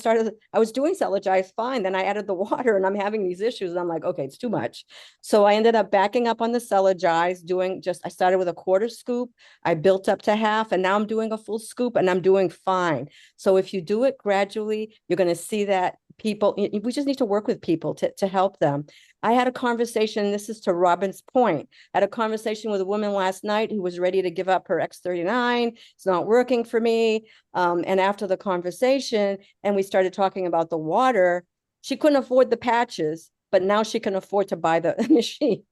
was doing Cellulose fine. Then I added the water and I'm having these issues. And I'm like, okay, it's too much. So I ended up backing up on the Cellulose, I started with a 1/4 scoop. I built up to half, and now I'm doing a full scoop and I'm doing fine. So if you do it gradually, you're going to see that we just need to work with people to help them. I had a conversation, this is to Robin's point. I had a conversation with a woman last night who was ready to give up her X39. It's not working for me. And after the conversation, and we started talking about the water, she couldn't afford the patches, but now she can afford to buy the machine.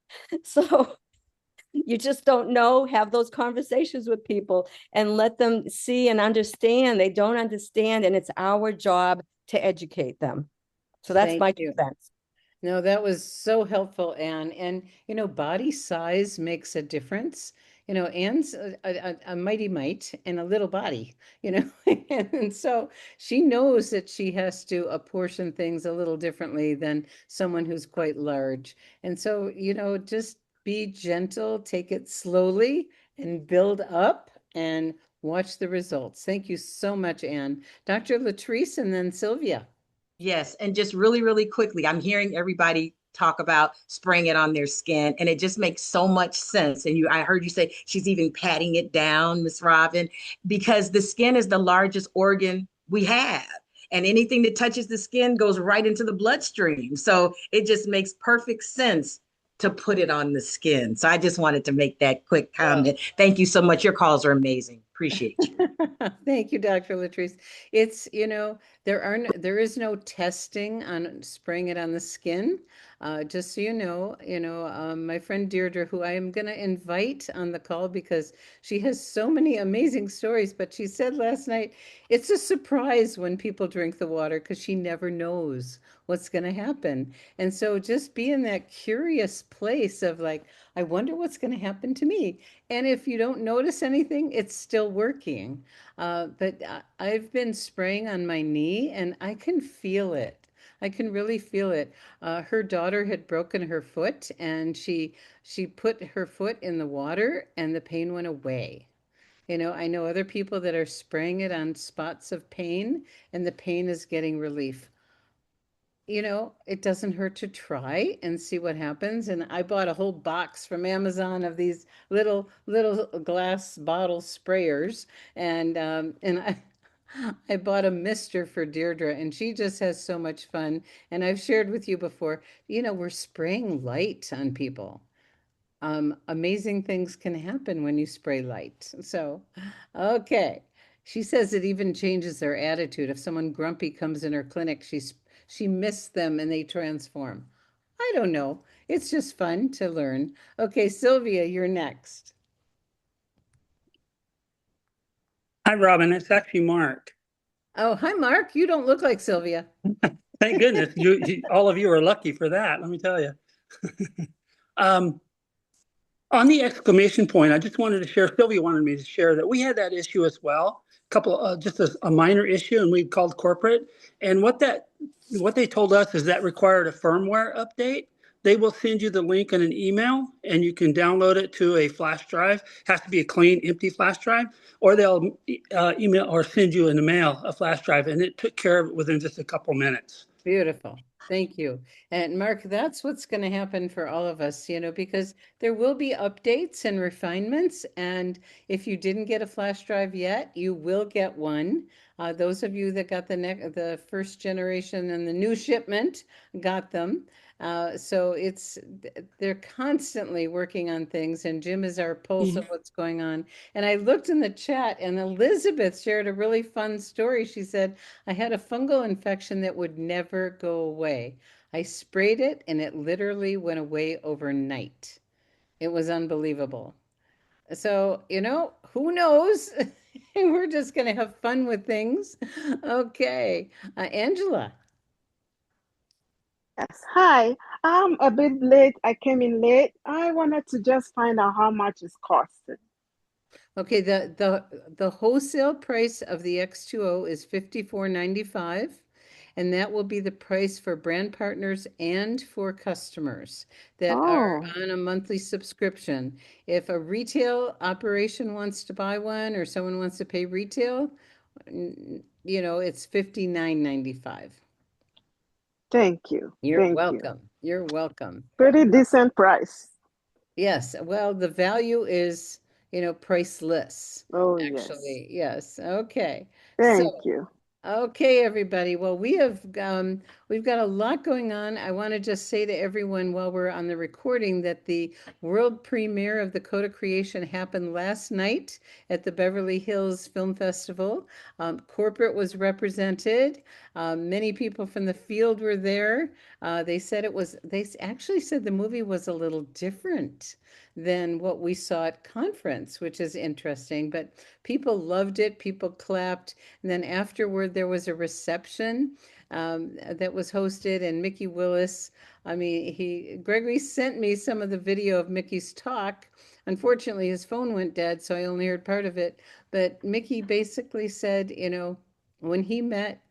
So you just don't know. Have those conversations with people and let them see and understand. They don't understand, and it's our job to educate them. So that's my 2 cents. No, that was so helpful, Anne. And, body size makes a difference. Anne's a mighty mite and a little body, and so she knows that she has to apportion things a little differently than someone who's quite large. And so, just be gentle, take it slowly, and build up and watch the results. Thank you so much, Anne. Dr. Latrice and then Sylvia. Yes, and just really, really quickly, I'm hearing everybody talk about spraying it on their skin, and it just makes so much sense. And I heard you say she's even patting it down, Miss Robin, because the skin is the largest organ we have. And anything that touches the skin goes right into the bloodstream. So it just makes perfect sense to put it on the skin. So I just wanted to make that quick comment. Thank you so much. Your calls are amazing. Appreciate you. Thank you, Dr. Latrice. It's, there is no testing on spraying it on the skin. Just so my friend Deirdre, who I am going to invite on the call because she has so many amazing stories, but she said last night, it's a surprise when people drink the water because she never knows what's going to happen. And so just be in that curious place of like, I wonder what's going to happen to me. And if you don't notice anything, it's still working. But I've been spraying on my knee and I can feel it. I can really feel it. Her daughter had broken her foot and she put her foot in the water and the pain went away. I know other people that are spraying it on spots of pain and the pain is getting relief. It doesn't hurt to try and see what happens. And I bought a whole box from Amazon of these little glass bottle sprayers, and I bought a mister for Deirdre, and she just has so much fun. And I've shared with you before, we're spraying light on people. amazing things can happen when you spray light. So, okay. She says it even changes their attitude. If someone grumpy comes in her clinic, she missed them and they transform. I don't know. It's just fun to learn. Okay, Sylvia, you're next. Hi, Robin. It's actually Mark. Oh, hi, Mark. You don't look like Sylvia. Thank goodness. All of you are lucky for that, let me tell you. Um, on the exclamation point, I just wanted to share, Sylvia wanted me to share that we had that issue as well. Just a minor issue, and we called corporate. And what they told us is that required a firmware update. They will send you the link in an email, and you can download it to a flash drive. It has to be a clean, empty flash drive, or they'll email or send you in the mail a flash drive, and it took care of it within just a couple minutes. Beautiful. Thank you. And Mark, that's what's going to happen for all of us, because there will be updates and refinements. And if you didn't get a flash drive yet, you will get one. Those of you that got the first generation and the new shipment got them. So they're constantly working on things, and Jim is our pulse of what's going on. And I looked in the chat, and Elizabeth shared a really fun story. She said, I had a fungal infection that would never go away. I sprayed it, and it literally went away overnight. It was unbelievable. So, who knows? We're just going to have fun with things. Okay. Angela. Yes. Hi. I'm a bit late. I came in late. I wanted to just find out how much it's costing. Okay, the wholesale price of the X2O is $54.95, and that will be the price for brand partners and for customers that are on a monthly subscription. If a retail operation wants to buy one or someone wants to pay retail, it's $59.95. Thank you. You're Thank you. welcome. You're welcome. Pretty decent price. Yes, well, the value is, priceless. Oh, yes. Actually, yes. Okay. Thank So, you. okay, everybody. Well, we've got a lot going on. I want to just say to everyone while we're on the recording that the world premiere of the Coda Creation happened last night at the Beverly Hills Film Festival. Corporate was represented. Many people from the field were there. They actually said the movie was a little different than what we saw at conference, which is interesting. But people loved it. People clapped. And then afterward, there was a reception that was hosted, and Mickey Willis. I mean, Gregory sent me some of the video of Mickey's talk. Unfortunately, his phone went dead, so I only heard part of it. But Mickey basically said, when he met,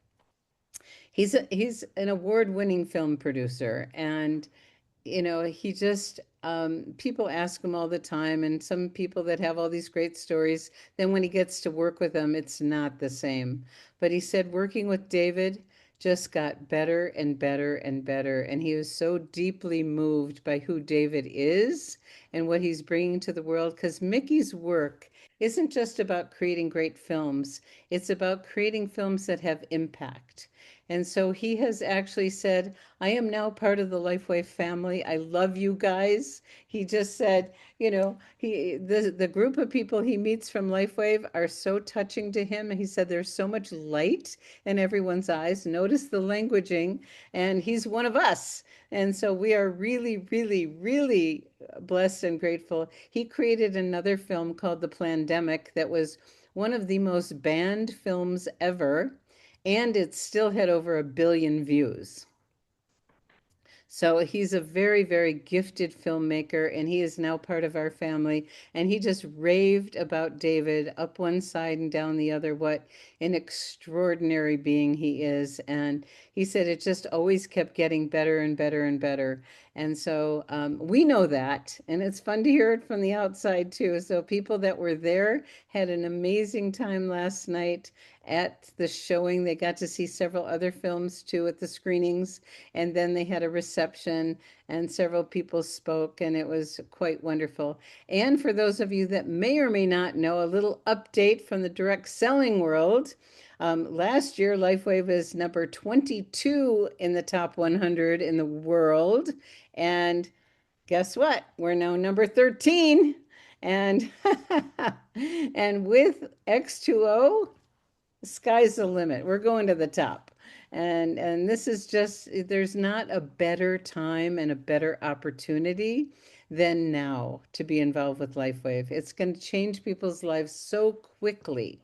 he's an award-winning film producer, and he just, people ask him all the time, and some people that have all these great stories, then when he gets to work with them, it's not the same. But he said working with David just got better and better and better. And he was so deeply moved by who David is and what he's bringing to the world. Because Mickey's work isn't just about creating great films, it's about creating films that have impact. And so he has actually said, I am now part of the Lifeway family. I love you guys. He just said, the group of people he meets from Lifeway are so touching to him. He said there's so much light in everyone's eyes. Notice the languaging, and he's one of us. And so we are really, really, really blessed and grateful. He created another film called The Plandemic that was one of the most banned films ever, and it still had over 1 billion views. So he's a very, very gifted filmmaker, and he is now part of our family. And he just raved about David up one side and down the other, what an extraordinary being he is. And he said it just always kept getting better and better and better. And so we know that, and it's fun to hear it from the outside too. So people that were there had an amazing time last night at the showing. They got to see several other films too at the screenings, and then they had a reception and several people spoke, and it was quite wonderful. And for those of you that may or may not know, a little update from the direct selling world. Last year, Lifeway was number 22 in the top 100 in the world. And guess what? We're now number 13. And and with X2O, the sky's the limit. We're going to the top. And this is just, there's not a better time and a better opportunity than now to be involved with LifeWave. It's going to change people's lives so quickly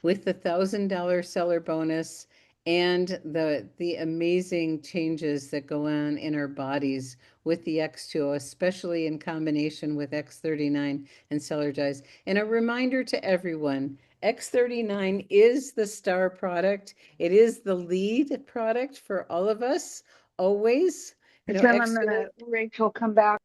with the $1,000 seller bonus and the amazing changes that go on in our bodies with the X2O, especially in combination with X39 and Cellergize. And a reminder to everyone, X39 is the star product. It is the lead product for all of us, always. You know, Jim, I'm gonna, Rachel, come back.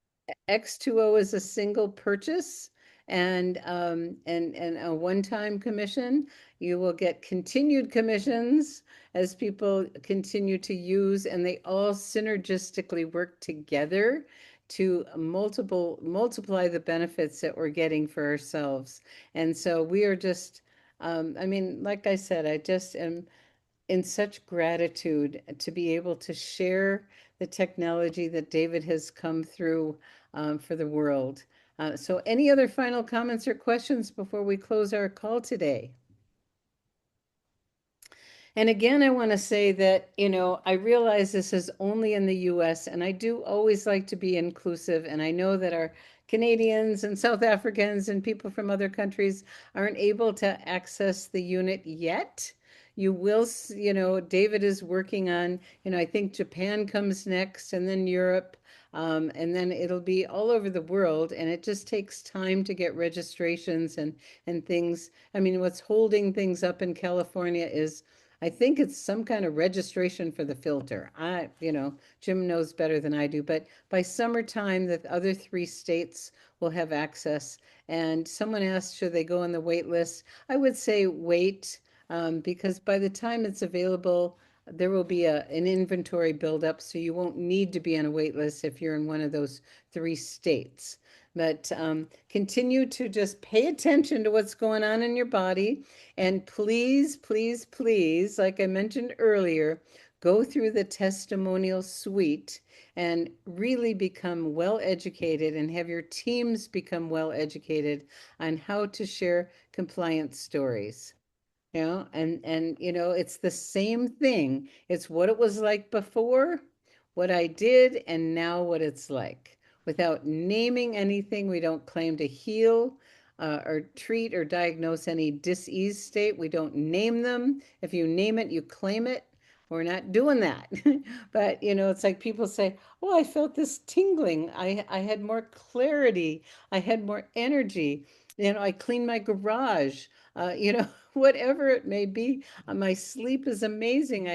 X2O is a single purchase and a one-time commission. You will get continued commissions as people continue to use, and they all synergistically work together to multiply the benefits that we're getting for ourselves. And so we are just, I mean, like I said, I just am in such gratitude to be able to share the technology that David has come through for the world. So any other final comments or questions before we close our call today? And again, I want to say that, you know, I realize this is only in the US, and I do always like to be inclusive. And I know that our Canadians and South Africans and people from other countries aren't able to access the unit yet. You will, you know, David is working on, you know, I think Japan comes next and then Europe. And then it'll be all over the world, and it just takes time to get registrations and things. I mean, what's holding things up in California is I think it's some kind of registration for the filter. You know, Jim knows better than I do, but by summertime, the other 3 states will have access. And someone asked, should they go on the wait list? I would say wait, because by the time it's available, there will be an inventory buildup, so you won't need to be on a wait list if you're in one of those 3 states. But continue to just pay attention to what's going on in your body. And please, please, please, like I mentioned earlier, go through the testimonial suite and really become well educated and have your teams become well educated on how to share compliance stories. You know, and you know, it's the same thing. It's what it was like before, what I did, and now what it's like. Without naming anything, we don't claim to heal or treat or diagnose any disease state. We don't name them. If you name it, you claim it. We're not doing that. But, you know, it's like people say, oh, I felt this tingling. I had more clarity. I had more energy. You know, I cleaned my garage. You know, whatever it may be. My sleep is amazing.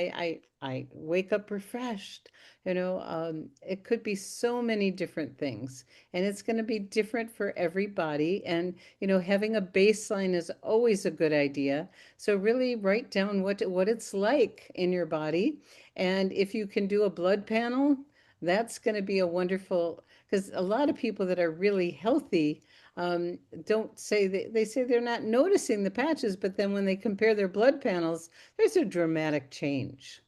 I wake up refreshed. You know, it could be so many different things, and it's going to be different for everybody. And, you know, having a baseline is always a good idea. So really write down what it's like in your body. And if you can do a blood panel, that's going to be a wonderful, because a lot of people that are really healthy don't say they say they're not noticing the patches, but then when they compare their blood panels, there's a dramatic change.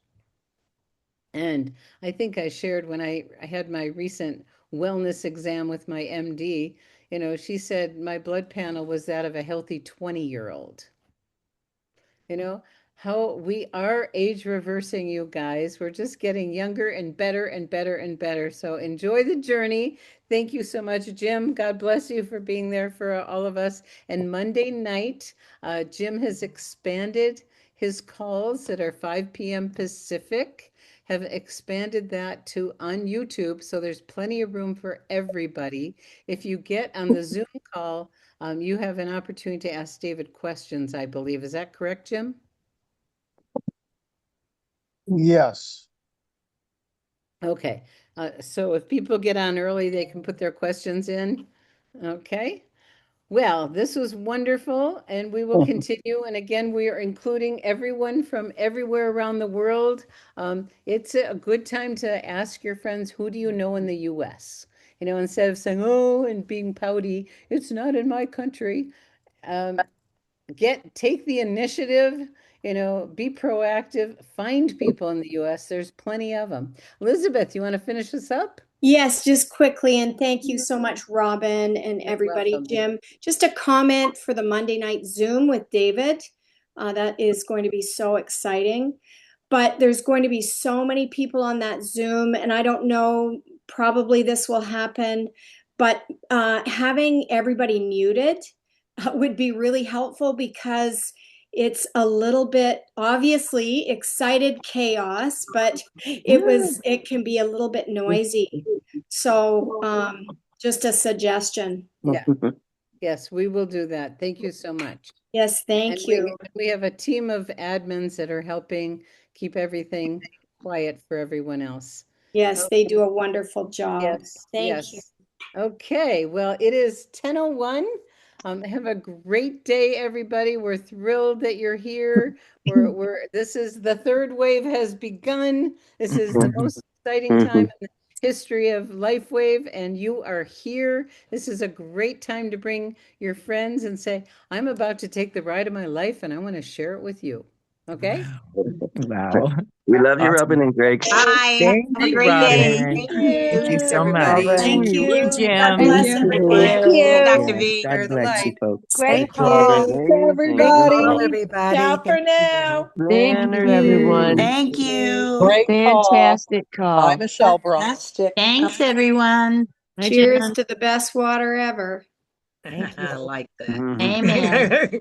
And I think I shared when I had my recent wellness exam with my MD, you know, she said my blood panel was that of a healthy 20-year-old. You know, how we are age reversing, you guys. We're just getting younger and better and better and better. So enjoy the journey. Thank you so much, Jim. God bless you for being there for all of us. And Monday night, Jim has expanded his calls that are 5 p.m. Pacific, have expanded that to on YouTube. So there's plenty of room for everybody. If you get on the Zoom call, you have an opportunity to ask David questions, I believe. Is that correct, Jim? Yes. Okay. So if people get on early, they can put their questions in. Okay. Well, this was wonderful, and we will continue. And again, we are including everyone from everywhere around the world. It's a good time to ask your friends, who do you know in the US? You know, instead of saying, oh, and being pouty, it's not in my country. Take the initiative, you know, be proactive, find people in the US. There's plenty of them. Elizabeth, you want to finish this up? Yes, just quickly, and thank you so much, Robin and everybody. welcome. Jim, just a comment for the Monday night Zoom with David. That is going to be so exciting. But there's going to be so many people on that Zoom, and I don't know, probably this will happen, but having everybody muted would be really helpful because it's a little bit obviously excited chaos, but it can be a little bit noisy. So just a suggestion. Yeah. Yes, we will do that. Thank you so much. Yes, thank And you. we have a team of admins that are helping keep everything quiet for everyone else. Yes, they do a wonderful job. Yes, Thank you. Okay, well, it is 10:01. Have a great day, everybody. We're thrilled that you're here. This is the third wave has begun. This is the most exciting time in the history of LifeWave, and you are here. This is a great time to bring your friends and say, I'm about to take the ride of my life, and I want to share it with you. Okay? Wow. We love you, Awesome. Robin and Greg. Bye. Thank Have a you, great day. Robin. Thank Thank you you. so much. everybody. Thank Woo, you. God Jim. bless Thank everybody. Thank you. Thank you, Dr. you. Yes, V. God bless you, folks. Great Take care. call. Amazing. Great call, Everybody. everybody. Ciao for now. Thank Leonard, you, everyone. Thank you. Great call. Fantastic Bye, call. Michelle Bro. Fantastic. Thanks, everyone. Bye, Cheers Jen. to the best water ever. Thank you. I like that. Mhm. Amen.